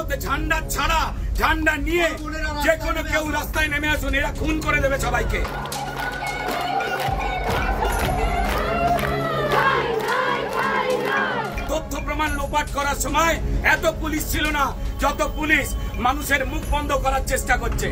আলোতে ঝান্ডা ছাড়া ঝান্ডা নিয়ে যে কোনো কেউ রাস্তায় নেমে আসুন, এরা খুন করে দেবে সবাইকে। তথ্য প্রমাণ লোপাট করার সময় এত পুলিশ ছিল না যত পুলিশ মানুষের মুখ বন্ধ করার চেষ্টা করছে।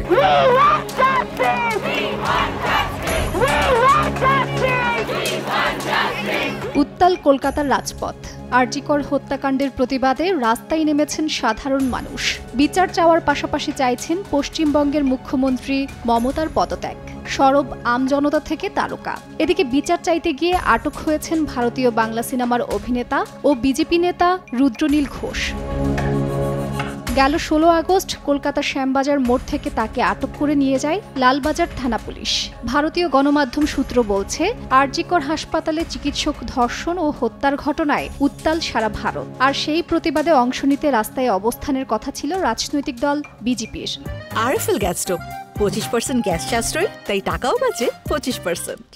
উত্তাল কলকাতার রাজপথ। আরজি কর হত্যাকাণ্ডের প্রতিবাদে রাস্তায় নেমেছেন সাধারণ মানুষ। বিচার চাওয়ার পাশাপাশি চাইছেন পশ্চিমবঙ্গের মুখ্যমন্ত্রী মমতার পদত্যাগ। সরব আমজনতা থেকে তারকা। এদিকে বিচার চাইতে গিয়ে আটক হয়েছেন ভারতীয় বাংলা সিনেমার অভিনেতা ও বিজেপি নেতা রুদ্রনীল ঘোষ। গেল 16 আগস্ট কলকাতার শ্যামবাজার মোড় থেকে তাকে আটক করে নিয়ে যায় লালবাজার থানা পুলিশ। ভারতীয় গণমাধ্যম সূত্র বলছে, আরজি কর হাসপাতালে চিকিৎসক ধর্ষণ ও হত্যার ঘটনায় উত্তাল সারা ভারত। আর সেই প্রতিবাদে অংশ নিতে রাস্তায় অবস্থানের কথা ছিল রাজনৈতিক দল বিজেপির। আরএফএল গ্যাস স্টোভ 25% গ্যাস সাশ্রয়, তাই টাকাও বাঁচে 25%।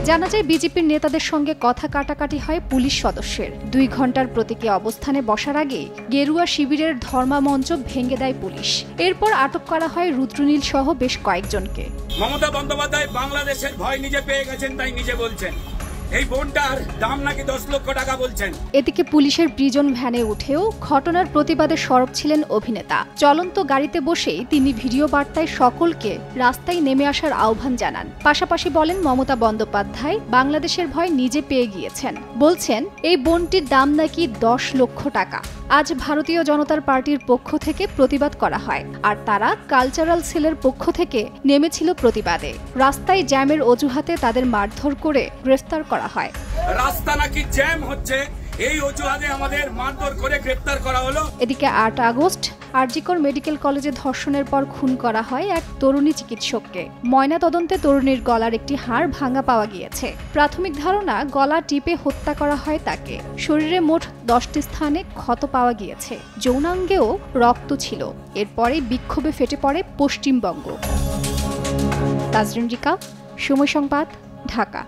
জানা যায়, বিজেপির নেতাদের সঙ্গে কথা কাটাকাটি হয় পুলিশ সদস্যের। 2 ঘন্টার প্রতীকী অবস্থানে বসার আগে গেরুয়া শিবিরের ধর্মামঞ্চ ভেঙে দেয় পুলিশ। এরপর আটক করা হয় রুদ্রনীল সহ বেশ কয়েকজনকে। মমতা বন্দ্যোপাধ্যায় বাংলাদেশের ভয় নিজে পেয়ে গেছেন, তাই নিজে বলছেন এই বোনটার দাম নাকি 10 লক্ষ টাকা বলছেন। এদিকে পুলিশের প্রিজন ভ্যানে উঠেও ঘটনার প্রতিবাদে সরব ছিলেন অভিনেতা। চলন্ত গাড়িতে বসেই তিনি ভিডিও বার্তায় সকলকে রাস্তায় নেমে আসার আহ্বান জানান। পাশাপাশি বলেন, মমতা বন্দ্যোপাধ্যায় বাংলাদেশের ভয় নিজে পেয়ে গিয়েছেন। বলছেন এই বোনটির দাম নাকি 10 লক্ষ টাকা। আজ ভারতীয় জনতার পার্টির পক্ষ থেকে প্রতিবাদ করা হয়, আর তারা কালচারাল সেলের পক্ষ থেকে নেমেছিল প্রতিবাদে। রাস্তায় জ্যামের অজুহাতে তাদের মারধর করে গ্রেফতার করা হয়। রাস্তা নাকি জ্যাম হচ্ছে, এই অজুহাতে আমাদের মারধর করে গ্রেফতার করা হলো। এদিকে 8 আগস্ট আরজি কর মেডিকেল কলেজে ধর্ষণের পর খুন করা হয় এক তরুণী চিকিৎসককে। ময়নাতদন্তে তরুণীর গলার একটি হাড় ভাঙা পাওয়া গিয়েছে। প্রাথমিক ধারণা, গলা টিপে হত্যা করা হয় তাকে। শরীরে মোট 10টি স্থানে ক্ষত পাওয়া গিয়েছে। যৌনাঙ্গেও রক্ত ছিল। এরপরে বিক্ষোভে ফেটে পড়ে পশ্চিমবঙ্গ। তাজরিন রিকা, সময় সংবাদ, ঢাকা।